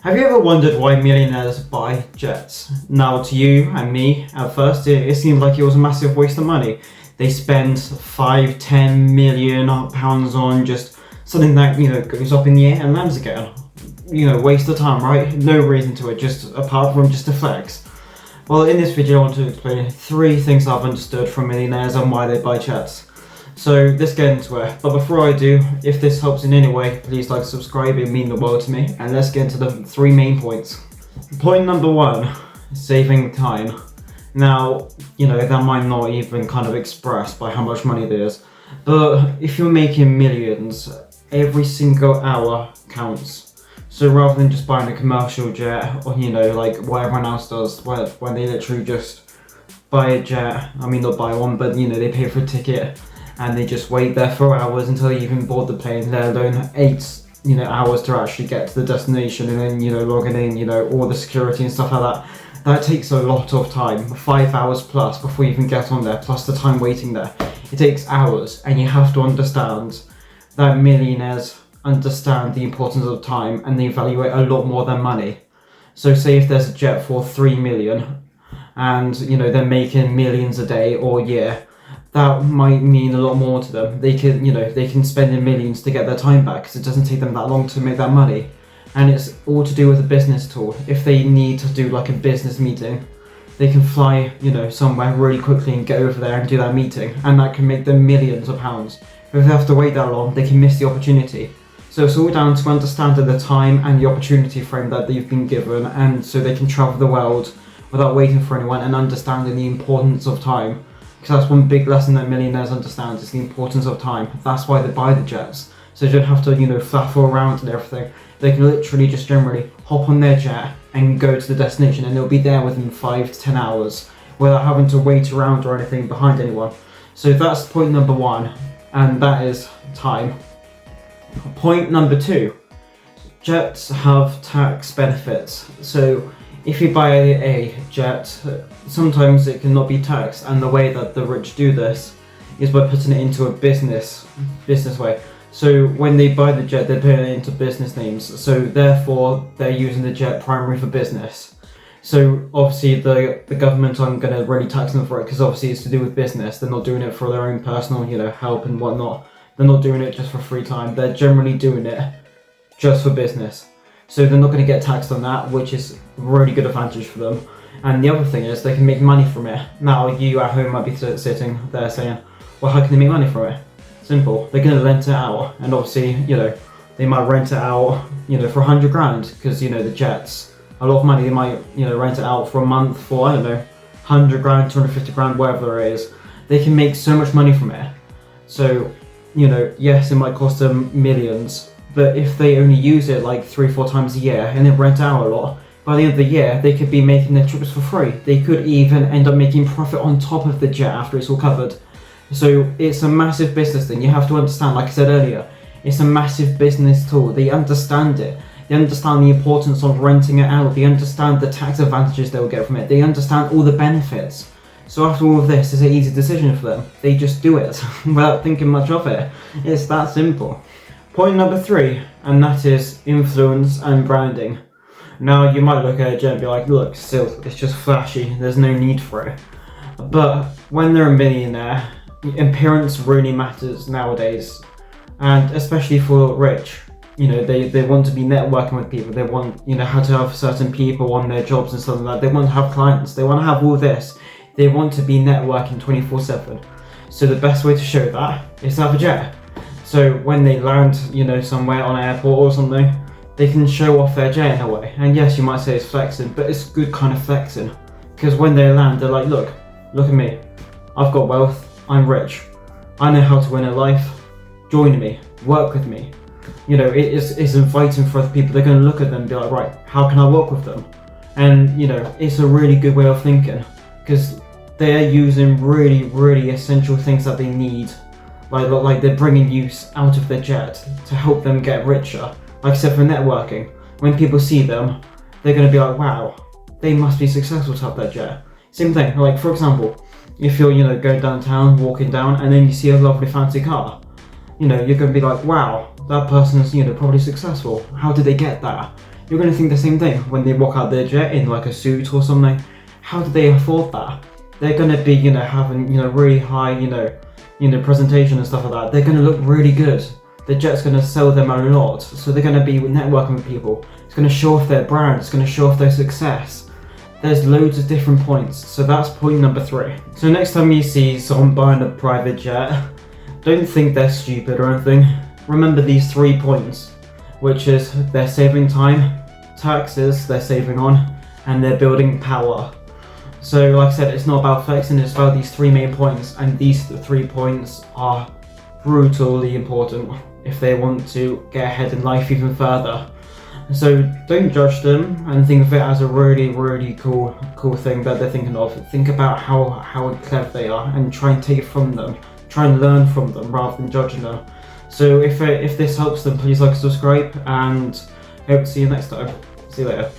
Have you ever wondered why millionaires buy jets? Now, to you and me, at first, it seemed like it was a massive waste of money. They spend 5-10 million pounds on just something that, goes up in the air and lands again. Waste of time, right? No reason to it, just apart from just a flex. Well, in this video, I want to explain 3 things I've understood from millionaires and why they buy jets. So let's get into it. But before I do, if this helps in any way, please like, subscribe, it means the world to me. And let's get into the 3 main points. Point number 1, saving time. Now, that might not even kind of express by how much money there is. But if you're making millions, every single hour counts. So rather than just buying a commercial jet, or like what everyone else does, when they literally just buy a jet, not buy one, but they pay for a ticket, and they just wait there for hours until they even board the plane, let alone 8 hours to actually get to the destination, and then logging in, all the security and stuff like that. That takes a lot of time, 5 hours plus before you even get on there, plus the time waiting there. It takes hours, and you have to understand that millionaires understand the importance of time, and they value it a lot more than money. So say if there's a jet for 3 million, and they're making millions a day or a year, that might mean a lot more to them. They can spend in millions to get their time back, because it doesn't take them that long to make that money. And it's all to do with a business tool. If they need to do like a business meeting, they can fly, somewhere really quickly and get over there and do that meeting, and that can make them millions of pounds. But if they have to wait that long, they can miss the opportunity. So it's all down to understanding the time and the opportunity frame that they've been given, and so they can travel the world without waiting for anyone, and understanding the importance of time. Because that's one big lesson that millionaires understand, is the importance of time. That's why they buy the jets. So they don't have to, flaffle around and everything. They can literally just generally hop on their jet and go to the destination, and they'll be there within 5 to 10 hours without having to wait around or anything behind anyone. So that's point number 1, and that is time. Point number 2, jets have tax benefits. So if you buy a jet, sometimes it cannot be taxed, and the way that the rich do this is by putting it into a business way. So when they buy the jet, they're putting it into business names, so therefore they're using the jet primarily for business. So obviously the government aren't going to really tax them for it, because obviously it's to do with business. They're not doing it for their own personal help and whatnot. They're not doing it just for free time. They're generally doing it just for business. So they're not going to get taxed on that, which is a really good advantage for them. And the other thing is they can make money from it. Now you at home might be sitting there saying, well, how can they make money from it? Simple. They're going to rent it out, and obviously, they might rent it out, for 100 grand, because, the jets, a lot of money. They might, rent it out for a month for, 100 grand, 250 grand, whatever it is. They can make so much money from it. So, yes, it might cost them millions, but if they only use it like 3-4 times a year and then rent out a lot, by the end of the year, they could be making their trips for free. They could even end up making profit on top of the jet after it's all covered. So it's a massive business thing. You have to understand, like I said earlier, it's a massive business tool. They understand it. They understand the importance of renting it out. They understand the tax advantages they will get from it. They understand all the benefits. So after all of this, it's an easy decision for them. They just do it without thinking much of it. It's that simple. Point number 3, and that is influence and branding. Now you might look at a jet and be like, look, still, it's just flashy. There's no need for it. But when they're a millionaire, appearance really matters nowadays, and especially for rich. They want to be networking with people. They want how to have certain people on their jobs and stuff like that. They want to have clients. They want to have all this. They want to be networking 24/7. So the best way to show that is to have a jet. So when they land somewhere on an airport or something, they can show off their jet in a way. And yes, you might say it's flexing, but it's good kind of flexing, because when they land, they're like, look at me, I've got wealth, I'm rich, I know how to win at life, join me, work with me. It's inviting for other people. They're going to look at them and be like, right, how can I work with them? And it's a really good way of thinking, because they're using really, really essential things that they need. Like they're bringing use out of their jet to help them get richer. Like I said, for networking, when people see them, they're going to be like, wow, they must be successful to have that jet. Same thing, like for example, if you're, going downtown, walking down, and then you see a lovely fancy car, you're going to be like, wow, that person's, probably successful. How did they get that? you're going to think the same thing when they walk out their jet in like a suit or something. How do they afford that? They're going to be, having, really high, presentation and stuff like that. They're going to look really good. The jet's going to sell them a lot, so they're going to be networking with people. It's going to show off their brand. It's going to show off their success. There's loads of different points, so that's point number 3. So next time you see someone buying a private jet, don't think they're stupid or anything. Remember these 3 points, which is they're saving time, taxes they're saving on, and they're building power. So like I said, it's not about flexing, it's about these 3 main points, and these 3 points are brutally important if they want to get ahead in life even further. So don't judge them and think of it as a really, really cool thing that they're thinking of. Think about how clever they are and try and take it from them. Try and learn from them rather than judging them. So if this helps them, please like and subscribe, and I hope to see you next time. See you later.